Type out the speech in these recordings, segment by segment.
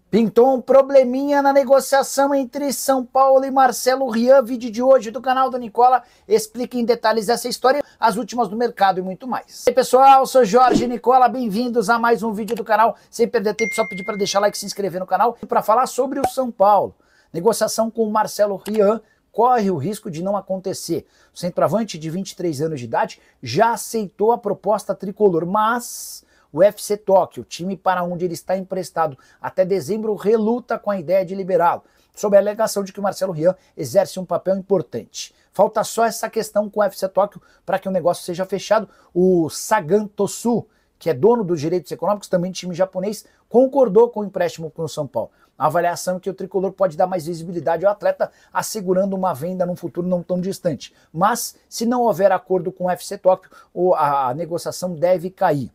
Pintou um probleminha na negociação entre São Paulo e Marcelo Rian. Vídeo de hoje do canal do Nicola explica em detalhes essa história, as últimas do mercado e muito mais. E aí pessoal, sou Jorge Nicola, bem-vindos a mais um vídeo do canal. Sem perder tempo, só pedir para deixar like e se inscrever no canal para falar sobre o São Paulo. Negociação com o Marcelo Rian corre o risco de não acontecer. O centroavante de 23 anos de idade já aceitou a proposta tricolor, mas o FC Tóquio, time para onde ele está emprestado até dezembro, reluta com a ideia de liberá-lo, sob a alegação de que o Marcelo Rian exerce um papel importante. Falta só essa questão com o FC Tóquio para que o negócio seja fechado. O Sagan Tosu, que é dono dos direitos econômicos, também time japonês, concordou com o empréstimo com o São Paulo. A avaliação é que o tricolor pode dar mais visibilidade ao atleta, assegurando uma venda num futuro não tão distante. Mas, se não houver acordo com o FC Tóquio, a negociação deve cair.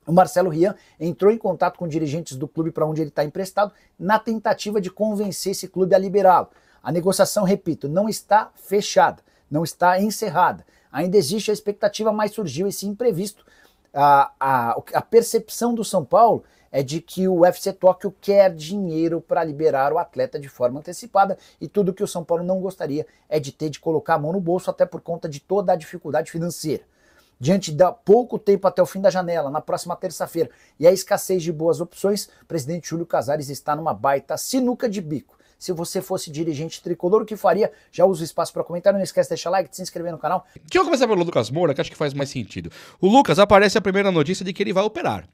O Marcelo Rian entrou em contato com dirigentes do clube para onde ele está emprestado na tentativa de convencer esse clube a liberá-lo. A negociação, repito, não está fechada, não está encerrada. Ainda existe a expectativa, mas surgiu esse imprevisto. A percepção do São Paulo é de que o FC Tóquio quer dinheiro para liberar o atleta de forma antecipada e tudo que o São Paulo não gostaria é de ter de colocar a mão no bolso, até por conta de toda a dificuldade financeira. Diante de pouco tempo até o fim da janela, na próxima terça-feira, e a escassez de boas opções, o presidente Júlio Casares está numa baita sinuca de bico. Se você fosse dirigente tricolor, o que faria? Já usa o espaço para comentar, não esquece de deixar like, de se inscrever no canal. Deixa eu começar pelo Lucas Moura, que acho que faz mais sentido. O Lucas aparece a primeira notícia de que ele vai operar,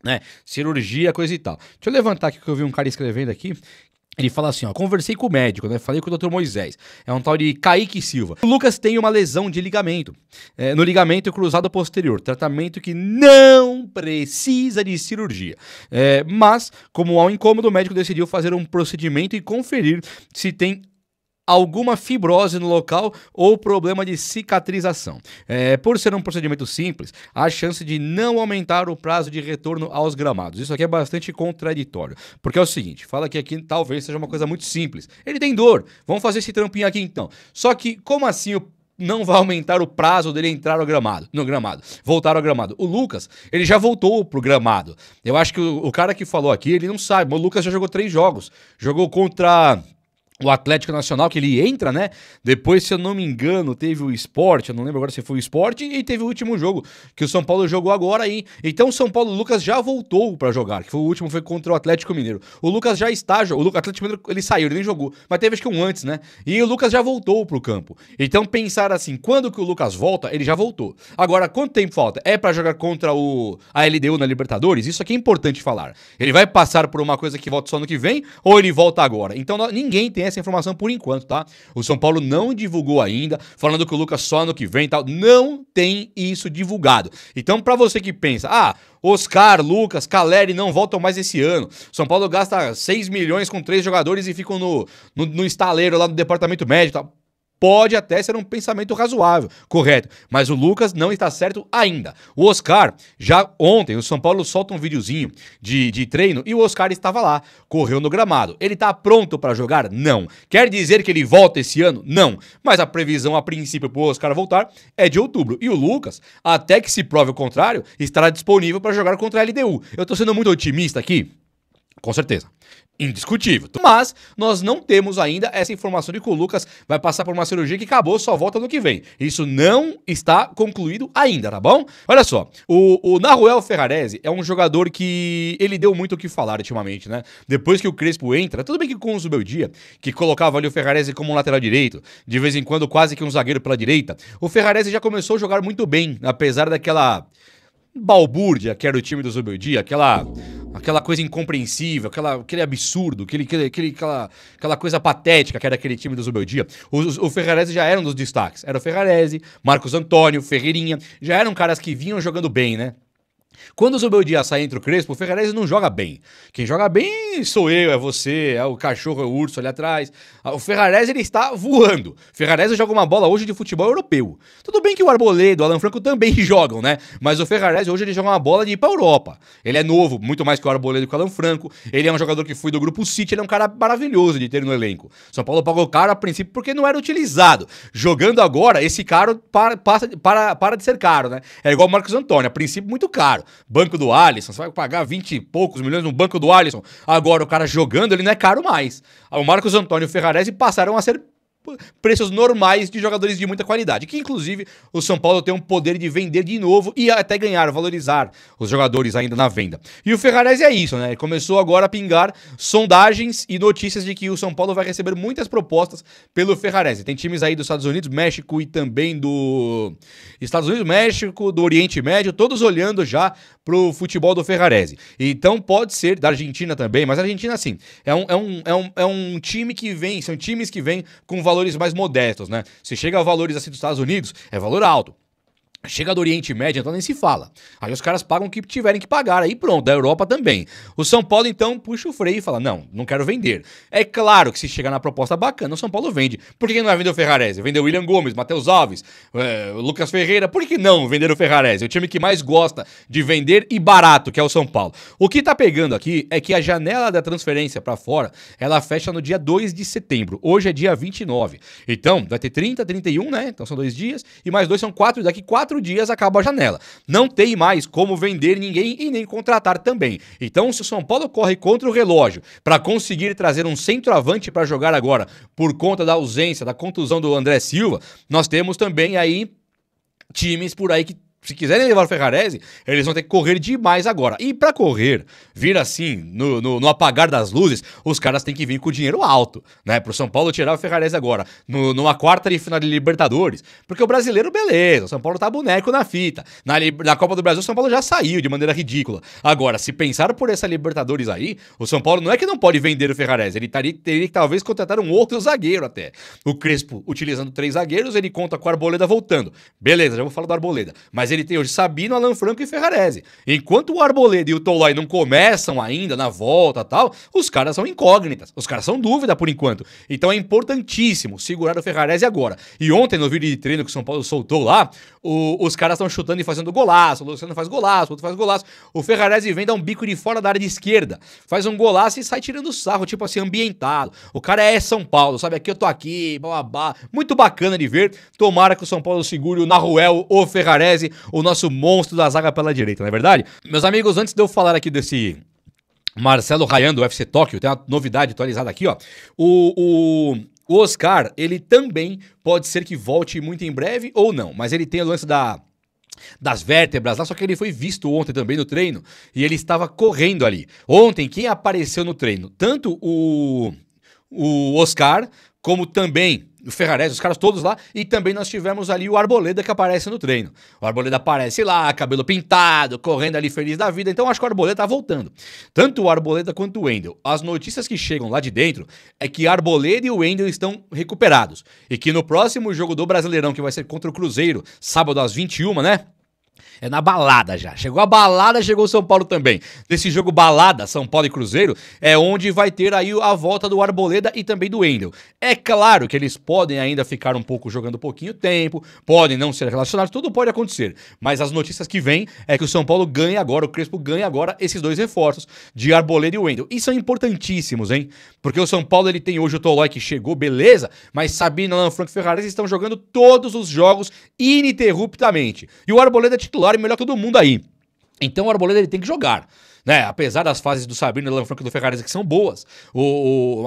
né? Cirurgia, coisa e tal. Deixa eu levantar aqui que eu vi um cara escrevendo aqui. Ele fala assim, ó, conversei com o médico, né, falei com o Dr. Moisés, é um tal de Kaique Silva. O Lucas tem uma lesão de ligamento, no ligamento cruzado posterior, tratamento que não precisa de cirurgia. Mas, como há um incômodo, o médico decidiu fazer um procedimento e conferir se tem alguma fibrose no local ou problema de cicatrização. Por ser um procedimento simples, há chance de não aumentar o prazo de retorno aos gramados. Isso aqui é bastante contraditório, porque é o seguinte, fala que aqui talvez seja uma coisa muito simples. Ele tem dor, vamos fazer esse trampinho aqui então. Só que, como assim não vai aumentar o prazo dele entrar no gramado, voltar ao gramado? O Lucas, ele já voltou pro gramado. Eu acho que o cara que falou aqui, ele não sabe, o Lucas já jogou 3 jogos. Jogou contra o Atlético Nacional, que ele entra, né? Depois, se eu não me engano, teve o Sport, eu não lembro agora se foi o Sport, e teve o último jogo, que o São Paulo jogou agora aí. Então, o São Paulo, o Lucas já voltou pra jogar, que foi o último, foi contra o Atlético Mineiro. O Lucas já está, o Atlético Mineiro, ele saiu, ele nem jogou, mas teve acho que um antes, né? E o Lucas já voltou pro campo. Então, pensar assim, quando que o Lucas volta, ele já voltou. Agora, quanto tempo falta? É pra jogar contra a LDU na Libertadores? Isso aqui é importante falar. Ele vai passar por uma coisa que volta só no que vem, ou ele volta agora? Então, ninguém tem essa informação por enquanto, tá? O São Paulo não divulgou ainda, falando que o Lucas só ano que vem e tal, não tem isso divulgado. Então, pra você que pensa, Oscar, Lucas, Caleri não voltam mais esse ano, São Paulo gasta 6 milhões com 3 jogadores e ficam no estaleiro lá no departamento médico e tal. Pode até ser um pensamento razoável, correto, mas o Lucas não está certo ainda. O Oscar, já ontem, o São Paulo solta um videozinho de treino e o Oscar estava lá, correu no gramado. Ele está pronto para jogar? Não. Quer dizer que ele volta esse ano? Não. Mas a previsão a princípio para o Oscar voltar é de outubro. E o Lucas, até que se prove o contrário, estará disponível para jogar contra a LDU. Eu estou sendo muito otimista aqui? Com certeza. Indiscutível. Mas nós não temos ainda essa informação de que o Lucas vai passar por uma cirurgia que acabou, só volta no que vem. Isso não está concluído ainda, tá bom? Olha só, o Nahuel Ferrarese é um jogador que ele deu muito o que falar ultimamente, né? Depois que o Crespo entra, tudo bem que com o Zubeldia, que colocava ali o Ferrarese como um lateral direito, de vez em quando quase que um zagueiro pela direita, o Ferrarese já começou a jogar muito bem, apesar daquela balbúrdia que era o time do Zubeldia, aquela coisa incompreensível, aquele absurdo, aquela coisa patética que era aquele time do Zubeldia. O Ferrarese já era um dos destaques. Era o Ferrarese, Marcos Antônio, Ferreirinha, já eram caras que vinham jogando bem, né? Quando o Zubeldia sai entre o Crespo, o Ferrarese não joga bem. Quem joga bem sou eu, é você, é o cachorro, é o urso ali atrás. O Ferrarese, ele está voando. O Ferrarese joga uma bola hoje de futebol europeu. Tudo bem que o Arboleda, o Alan Franco também jogam, né? Mas o Ferrarese hoje ele joga uma bola de ir pra Europa. Ele é novo, muito mais que o Arboleda e que o Alan Franco. Ele é um jogador que foi do Grupo City, ele é um cara maravilhoso de ter no elenco. São Paulo pagou caro a princípio porque não era utilizado. Jogando agora, esse caro para de ser caro, né? É igual o Marcos Antônio, a princípio muito caro. Banco do Alisson, você vai pagar 20 e poucos milhões no banco do Alisson. Agora Agora, o cara jogando, ele não é caro mais. O Marcos Antônio e o Ferrarese passaram a ser preços normais de jogadores de muita qualidade, que inclusive o São Paulo tem um poder de vender de novo e até ganhar, valorizar os jogadores ainda na venda. E o Ferrarese é isso, né? Ele começou agora a pingar sondagens e notícias de que o São Paulo vai receber muitas propostas pelo Ferrarese. Tem times aí dos Estados Unidos, México e também do Estados Unidos, México, do Oriente Médio, todos olhando já pro futebol do Ferrarese. Então pode ser, da Argentina também, mas a Argentina, assim, é um time que vem, são times que vêm com valores mais modestos, né? Se chega a valores assim dos Estados Unidos, é valor alto. Chega do Oriente Médio, então nem se fala. Aí os caras pagam o que tiverem que pagar, aí pronto, da Europa também. O São Paulo, então, puxa o freio e fala, não quero vender. É claro que se chegar na proposta bacana, o São Paulo vende. Por que não vai vender o Ferrarese? Vender o William Gomes, Matheus Alves, o Lucas Ferreira, por que não vender o Ferrarese? É o time que mais gosta de vender e barato, que é o São Paulo. O que tá pegando aqui é que a janela da transferência pra fora, ela fecha no dia 2 de setembro. Hoje é dia 29. Então, vai ter 30, 31, né? Então são 2 dias, e mais 2 são 4, daqui 4 dias acaba a janela. Não tem mais como vender ninguém e nem contratar também. Então, se o São Paulo corre contra o relógio para conseguir trazer um centroavante para jogar agora por conta da ausência, da contusão do André Silva, nós temos também aí times por aí que, se quiserem levar o Ferrarese, eles vão ter que correr demais agora. E pra correr, vir assim, no apagar das luzes, os caras têm que vir com o dinheiro alto, né? Pro São Paulo tirar o Ferrarese agora, numa quarta de final de Libertadores. Porque o brasileiro, beleza, o São Paulo tá boneco na fita. Na Copa do Brasil, o São Paulo já saiu de maneira ridícula. Agora, se pensar por essa Libertadores aí, o São Paulo não é que não pode vender o Ferrarese, ele teria que talvez contratar um outro zagueiro até. O Crespo, utilizando 3 zagueiros, ele conta com o Arboleda voltando. Beleza, já vou falar do Arboleda. Mas ele tem hoje Sabino, Alan Franco e Ferrarese. Enquanto o Arboleda e o Tolói não começam ainda na volta e tal, os caras são incógnitas. Os caras são dúvida por enquanto. Então é importantíssimo segurar o Ferrarese agora. E ontem, no vídeo de treino que o São Paulo soltou lá, os caras estão chutando e fazendo golaço. O Luciano faz golaço, o outro faz golaço. O Ferrarese vem dar um bico de fora da área de esquerda. Faz um golaço e sai tirando sarro, tipo assim, ambientado. O cara é São Paulo, sabe? Aqui eu tô aqui, babá. Muito bacana de ver. Tomara que o São Paulo segure o Naruel, o Ferrarese, o nosso monstro da zaga pela direita, não é verdade? Meus amigos, antes de eu falar aqui desse Marcelo Rayan do UFC Tóquio, tem uma novidade atualizada aqui, ó. O Oscar, ele também pode ser que volte muito em breve ou não, mas ele tem o lance das vértebras lá, só que ele foi visto ontem também no treino e ele estava correndo ali. Ontem, quem apareceu no treino? Tanto o Oscar, como também o Ferrarese, os caras todos lá, e também nós tivemos ali o Arboleda que aparece no treino. O Arboleda aparece lá, cabelo pintado, correndo ali feliz da vida, então acho que o Arboleda tá voltando. Tanto o Arboleda quanto o Wendel. As notícias que chegam lá de dentro é que Arboleda e o Wendel estão recuperados, e que no próximo jogo do Brasileirão, que vai ser contra o Cruzeiro, sábado às 21, né? É na balada já. Chegou a balada, chegou o São Paulo também. Desse jogo balada, São Paulo e Cruzeiro, é onde vai ter aí a volta do Arboleda e também do Wendel. É claro que eles podem ainda ficar um pouco jogando um pouquinho tempo, podem não ser relacionados, tudo pode acontecer. Mas as notícias que vêm é que o São Paulo ganha agora, o Crespo ganha agora esses 2 reforços de Arboleda e Wendel. E são importantíssimos, hein? Porque o São Paulo, ele tem hoje o Tolói que chegou, beleza, mas Sabino, Alan Franco e Ferrarese estão jogando todos os jogos ininterruptamente. E o Arboleda é titular e melhor que todo mundo aí. Então o Arboleda, ele tem que jogar, né? Apesar das fases do Sabino, do Alan Franco e do Ferrarese que são boas,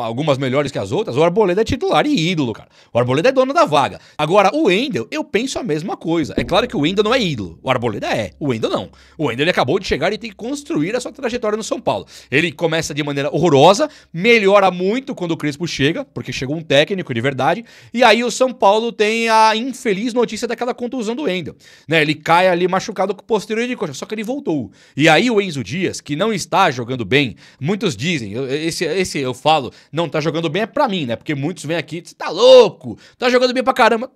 algumas melhores que as outras, o Arboleda é titular e ídolo, cara. O Arboleda é dono da vaga. Agora, o Wendel, eu penso a mesma coisa. É claro que o Wendel não é ídolo. O Arboleda é. O Wendel não. O Wendel, ele acabou de chegar e tem que construir a sua trajetória no São Paulo. Ele começa de maneira horrorosa, melhora muito quando o Crespo chega, porque chegou um técnico de verdade, e aí o São Paulo tem a infeliz notícia daquela contusão do Wendel, né? Ele cai ali machucado com o posterior de coxa, só que ele voltou. E aí o Enzo Dias, que não está jogando bem, muitos dizem, esse eu falo, não tá jogando bem é pra mim, né? Porque muitos vêm aqui, você tá louco, tá jogando bem pra caramba.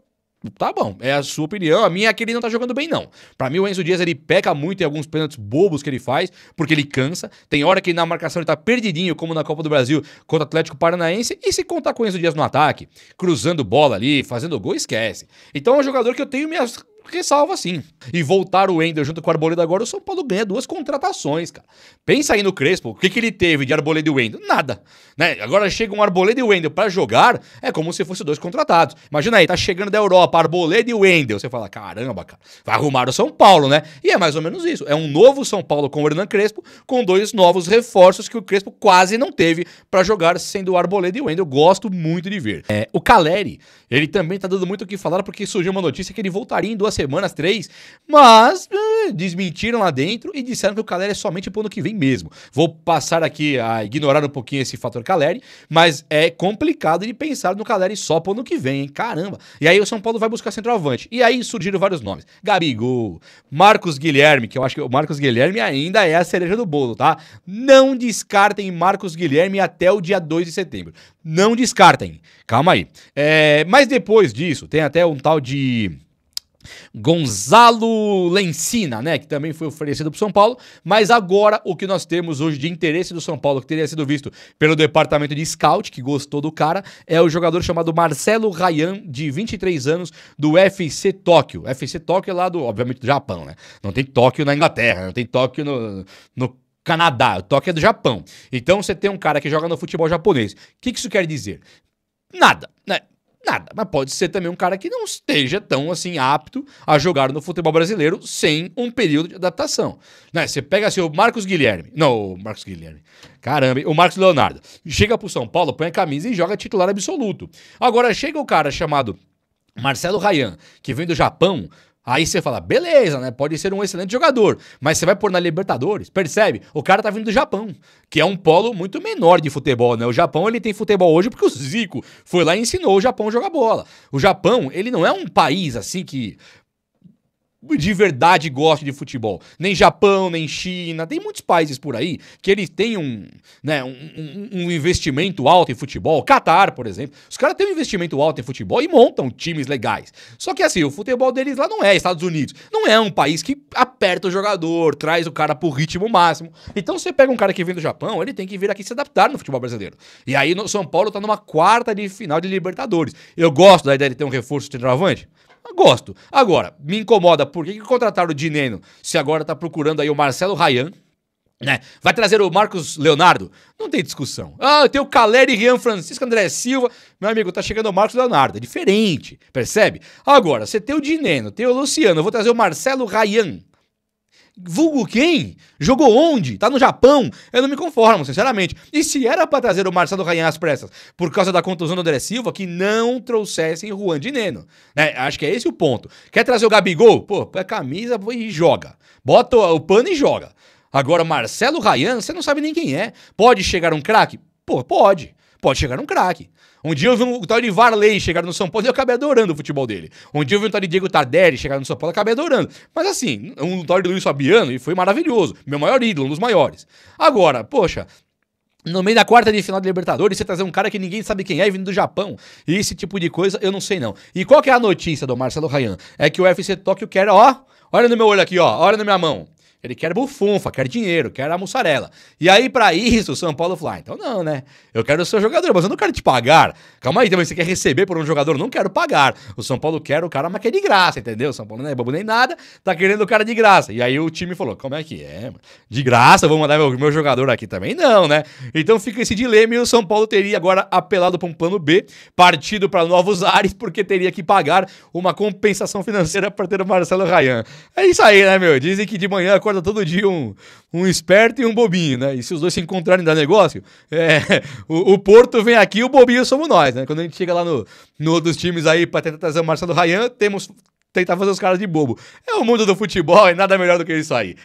Tá bom, é a sua opinião, a minha é que ele não tá jogando bem não. Pra mim o Enzo Dias, ele peca muito em alguns pênaltis bobos que ele faz, porque ele cansa. Tem hora que na marcação ele tá perdidinho, como na Copa do Brasil contra o Atlético Paranaense, e se contar com o Enzo Dias no ataque, cruzando bola ali, fazendo gol, esquece. Então é um jogador que eu tenho minhas ressalva sim. E voltar o Wendel junto com o Arboleda agora, o São Paulo ganha 2 contratações, cara. Pensa aí no Crespo, o que ele teve de Arboleda e Wendel? Nada, né? Agora chega um Arboleda e Wendel pra jogar, é como se fosse 2 contratados. Imagina aí, tá chegando da Europa, Arboleda e Wendel. Você fala, caramba, cara, vai arrumar o São Paulo, né? E é mais ou menos isso. É um novo São Paulo com o Hernan Crespo, com 2 novos reforços que o Crespo quase não teve pra jogar, sendo o Arboleda e o Wendel. Gosto muito de ver. O Caleri, ele também tá dando muito o que falar, porque surgiu uma notícia que ele voltaria em 2 semanas, 3, mas desmentiram lá dentro e disseram que o Caleri é somente pro ano que vem mesmo. Vou passar aqui a ignorar um pouquinho esse fator Caleri, mas é complicado de pensar no Caleri só pro ano que vem, hein? Caramba. E aí o São Paulo vai buscar centroavante. E aí surgiram vários nomes. Gabigol, Marcos Guilherme, que eu acho que o Marcos Guilherme ainda é a cereja do bolo, tá? Não descartem Marcos Guilherme até o dia 2 de setembro. Não descartem. Calma aí. Mas depois disso, tem até um tal de Gonzalo Lencina, né, que também foi oferecido pro São Paulo, mas agora o que nós temos hoje de interesse do São Paulo, que teria sido visto pelo departamento de scout, que gostou do cara, é o jogador chamado Marcelo Ryan, de 23 anos, do FC Tóquio. FC Tóquio é lá obviamente, do Japão, né? Não tem Tóquio na Inglaterra, não tem Tóquio no Canadá, o Tóquio é do Japão. Então você tem um cara que joga no futebol japonês. O que isso quer dizer? Nada, né? Nada, mas pode ser também um cara que não esteja tão assim apto a jogar no futebol brasileiro sem um período de adaptação, né? Você pega assim o Marcos Guilherme, caramba, o Marcos Leonardo, chega pro São Paulo, põe a camisa e joga titular absoluto. Agora chega o cara chamado Marcelo Ryan, que vem do Japão. Aí você fala, beleza, né? Pode ser um excelente jogador, mas você vai pôr na Libertadores, percebe? O cara tá vindo do Japão, que é um polo muito menor de futebol, né? O Japão, ele tem futebol hoje porque o Zico foi lá e ensinou o Japão a jogar bola. O Japão, ele não é um país assim que de verdade gosta de futebol. Nem Japão, nem China. Tem muitos países por aí que eles têm um investimento alto em futebol. Catar, por exemplo. Os caras têm um investimento alto em futebol e montam times legais. Só que assim, o futebol deles lá não é Estados Unidos. Não é um país que aperta o jogador, traz o cara pro ritmo máximo. Então você pega um cara que vem do Japão, ele tem que vir aqui se adaptar no futebol brasileiro. E aí no São Paulo tá numa 1/4 de final de Libertadores. Eu gosto da ideia de ter um reforço de centroavante. Gosto. Agora, me incomoda, por que contrataram o Dineno se agora tá procurando aí o Marcelo Ryan, né? Vai trazer o Marcos Leonardo? Não tem discussão. Tem o Caleri, Rian Francisco, André Silva. Meu amigo, tá chegando o Marcos Leonardo. É diferente, percebe? Agora, você tem o Dineno, tem o Luciano, eu vou trazer o Marcelo Ryan. Vulgo quem? Jogou onde? Tá no Japão? Eu não me conformo, sinceramente. E se era pra trazer o Marcelo Ryan às pressas por causa da contusão do André Silva, que não trouxessem Juan Dineno, né? Acho que é esse o ponto. Quer trazer o Gabigol? Pô, põe a camisa e joga. Bota o pano e joga. Agora, Marcelo Ryan, você não sabe nem quem é. Pode chegar um craque? Pô, pode. Pode chegar um craque. Um dia eu vi um tal de Varley chegar no São Paulo e eu acabei adorando o futebol dele. Um dia eu vi um tal de Diego Tardelli chegar no São Paulo e acabei adorando. Mas assim, um tal de Luiz Fabiano e foi maravilhoso. Meu maior ídolo, um dos maiores. Agora, poxa, no meio da 1/4 de final de Libertadores, você trazer um cara que ninguém sabe quem é, vindo do Japão, e esse tipo de coisa, eu não sei não. E qual que é a notícia do Marcelo Ryan? É que o UFC Tóquio quer, olha no meu olho aqui, olha na minha mão. Ele quer bufunfa, quer dinheiro, quer a mussarela. E aí, pra isso, o São Paulo falou, então não, né? Eu quero o seu jogador, mas eu não quero te pagar. Calma aí, também você quer receber por um jogador? Eu não quero pagar. O São Paulo quer o cara, mas quer de graça, entendeu? O São Paulo não é bobo nem nada, tá querendo o cara de graça. E aí o time falou, como é que é? De graça, vou mandar meu jogador aqui também? Não, né? Então fica esse dilema e o São Paulo teria agora apelado pra um plano B, partido pra novos ares, porque teria que pagar uma compensação financeira pra ter o Marcelo Ryan. É isso aí, né, meu? Dizem que de manhã acorda todo dia um esperto e um bobinho, né? E se os dois se encontrarem dá negócio, o Porto vem aqui e o bobinho somos nós, né? Quando a gente chega lá no dos times aí pra tentar trazer o Marcelo Ryan, tentar fazer os caras de bobo. É o mundo do futebol e nada melhor do que isso aí.